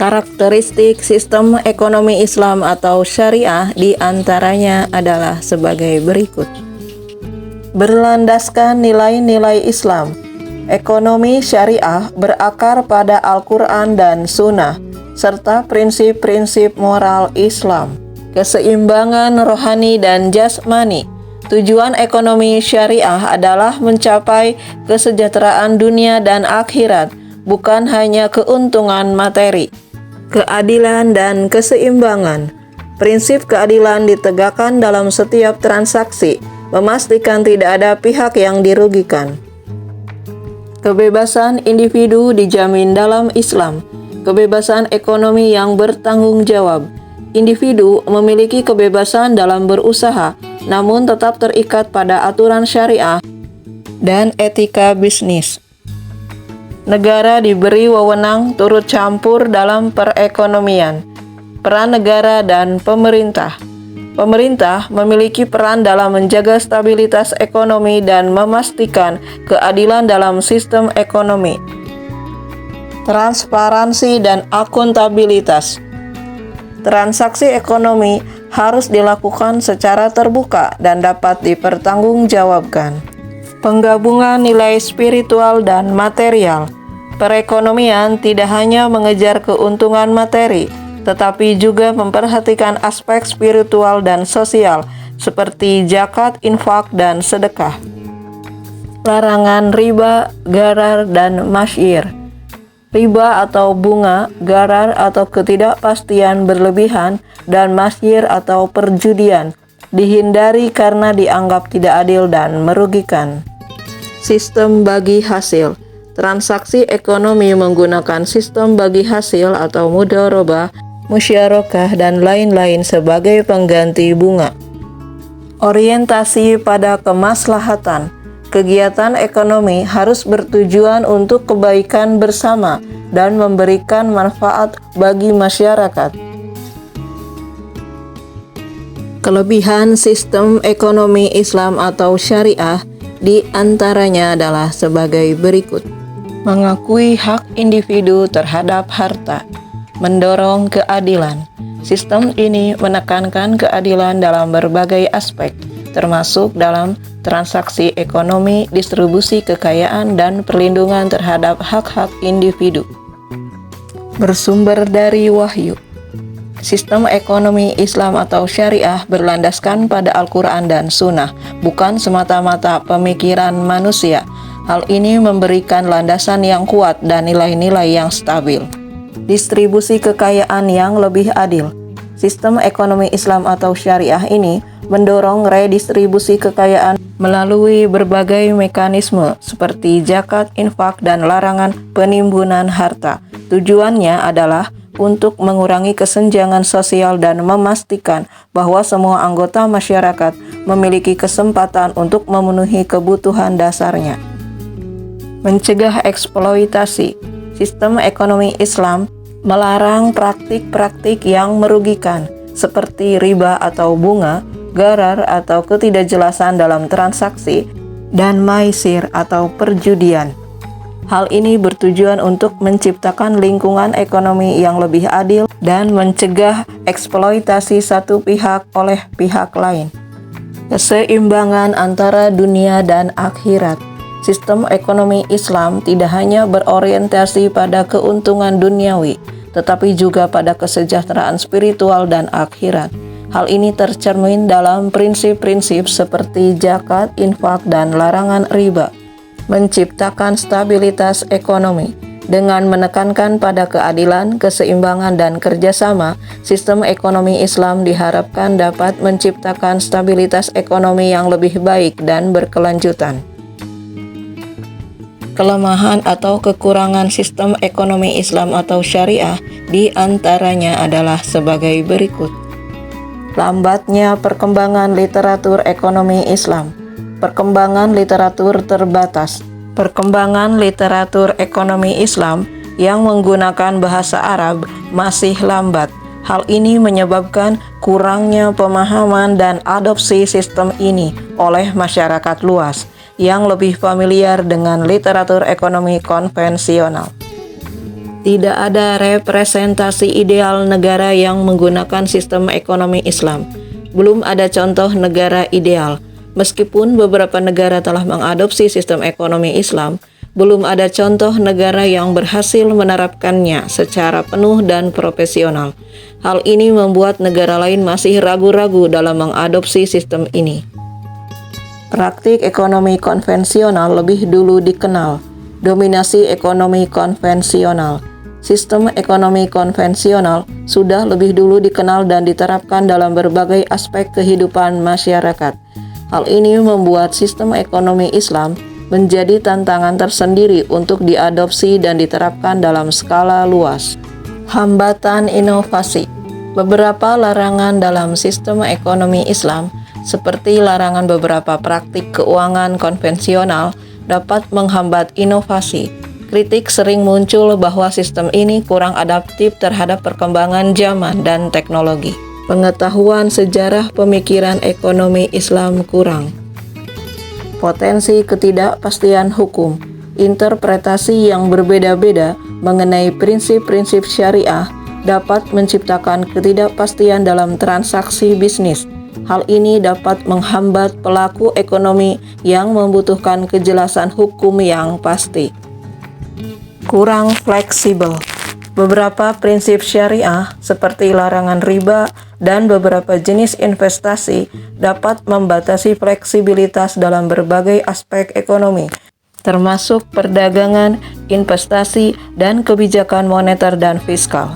Karakteristik sistem ekonomi Islam atau syariah diantaranya adalah sebagai berikut. Berlandaskan nilai-nilai Islam, ekonomi syariah berakar pada Al-Quran dan Sunnah, serta prinsip-prinsip moral Islam, keseimbangan rohani dan jasmani. Tujuan ekonomi syariah adalah mencapai kesejahteraan dunia dan akhirat, bukan hanya keuntungan materi. Keadilan dan keseimbangan. Prinsip keadilan ditegakkan dalam setiap transaksi, memastikan tidak ada pihak yang dirugikan. Kebebasan individu dijamin dalam Islam. Kebebasan ekonomi yang bertanggung jawab. Individu memiliki kebebasan dalam berusaha, namun tetap terikat pada aturan syariah dan etika bisnis. Negara diberi wewenang turut campur dalam perekonomian. Peran negara dan pemerintah. Pemerintah memiliki peran dalam menjaga stabilitas ekonomi dan memastikan keadilan dalam sistem ekonomi. Transparansi dan akuntabilitas. Transaksi ekonomi harus dilakukan secara terbuka dan dapat dipertanggungjawabkan. Penggabungan nilai spiritual dan material. Perekonomian tidak hanya mengejar keuntungan materi, tetapi juga memperhatikan aspek spiritual dan sosial, seperti zakat, infak, dan sedekah. Larangan riba, gharar, dan masyir. Riba atau bunga, gharar atau ketidakpastian berlebihan, dan masyir atau perjudian dihindari karena dianggap tidak adil dan merugikan. Sistem bagi hasil. Transaksi ekonomi menggunakan sistem bagi hasil atau mudharabah, musyarakah, dan lain-lain sebagai pengganti bunga. Orientasi pada kemaslahatan. Kegiatan ekonomi harus bertujuan untuk kebaikan bersama dan memberikan manfaat bagi masyarakat. Kelebihan sistem ekonomi Islam atau syariah di antaranya adalah sebagai berikut. Mengakui hak individu terhadap harta, mendorong keadilan. Sistem ini menekankan keadilan dalam berbagai aspek, termasuk dalam transaksi ekonomi, distribusi kekayaan, dan perlindungan terhadap hak-hak individu. Bersumber dari wahyu. Sistem ekonomi Islam atau syariah berlandaskan pada Al-Quran dan Sunnah, bukan semata-mata pemikiran manusia. Hal ini memberikan landasan yang kuat dan nilai-nilai yang stabil. Distribusi kekayaan yang lebih adil. Sistem ekonomi Islam atau syariah ini mendorong redistribusi kekayaan melalui berbagai mekanisme seperti zakat, infak, dan larangan penimbunan harta. Tujuannya adalah untuk mengurangi kesenjangan sosial dan memastikan bahwa semua anggota masyarakat memiliki kesempatan untuk memenuhi kebutuhan dasarnya. Mencegah eksploitasi. Sistem ekonomi Islam melarang praktik-praktik yang merugikan, seperti riba atau bunga, gharar atau ketidakjelasan dalam transaksi, dan maisir atau perjudian. Hal ini bertujuan untuk menciptakan lingkungan ekonomi yang lebih adil dan mencegah eksploitasi satu pihak oleh pihak lain. Keseimbangan antara dunia dan akhirat. Sistem ekonomi Islam tidak hanya berorientasi pada keuntungan duniawi, tetapi juga pada kesejahteraan spiritual dan akhirat. Hal ini tercermin dalam prinsip-prinsip seperti zakat, infak, dan larangan riba. Menciptakan stabilitas ekonomi. Dengan menekankan pada keadilan, keseimbangan, dan kerjasama, sistem ekonomi Islam diharapkan dapat menciptakan stabilitas ekonomi yang lebih baik dan berkelanjutan. Kelemahan atau kekurangan sistem ekonomi Islam atau syariah di antaranya adalah sebagai berikut. Lambatnya perkembangan literatur ekonomi Islam. Perkembangan literatur terbatas. Perkembangan literatur ekonomi Islam yang menggunakan bahasa Arab masih lambat. Hal ini menyebabkan kurangnya pemahaman dan adopsi sistem ini oleh masyarakat luas – yang lebih familiar dengan literatur ekonomi konvensional. Tidak ada representasi ideal negara yang menggunakan sistem ekonomi Islam. Belum ada contoh negara ideal. Meskipun beberapa negara telah mengadopsi sistem ekonomi Islam, belum ada contoh negara yang berhasil menerapkannya secara penuh dan profesional. Hal ini membuat negara lain masih ragu-ragu dalam mengadopsi sistem ini. Praktik ekonomi konvensional lebih dulu dikenal. Dominasi ekonomi konvensional. Sistem ekonomi konvensional sudah lebih dulu dikenal dan diterapkan dalam berbagai aspek kehidupan masyarakat. Hal ini membuat sistem ekonomi Islam menjadi tantangan tersendiri untuk diadopsi dan diterapkan dalam skala luas. Hambatan inovasi. Beberapa larangan dalam sistem ekonomi Islam, seperti larangan beberapa praktik keuangan konvensional, dapat menghambat inovasi. Kritik sering muncul bahwa sistem ini kurang adaptif terhadap perkembangan zaman dan teknologi. Pengetahuan sejarah pemikiran ekonomi Islam kurang. Potensi ketidakpastian hukum. Interpretasi yang berbeda-beda mengenai prinsip-prinsip syariah dapat menciptakan ketidakpastian dalam transaksi bisnis. Hal ini dapat menghambat pelaku ekonomi yang membutuhkan kejelasan hukum yang pasti. Kurang fleksibel. Beberapa prinsip syariah seperti larangan riba dan beberapa jenis investasi dapat membatasi fleksibilitas dalam berbagai aspek ekonomi, termasuk perdagangan, investasi, dan kebijakan moneter dan fiskal.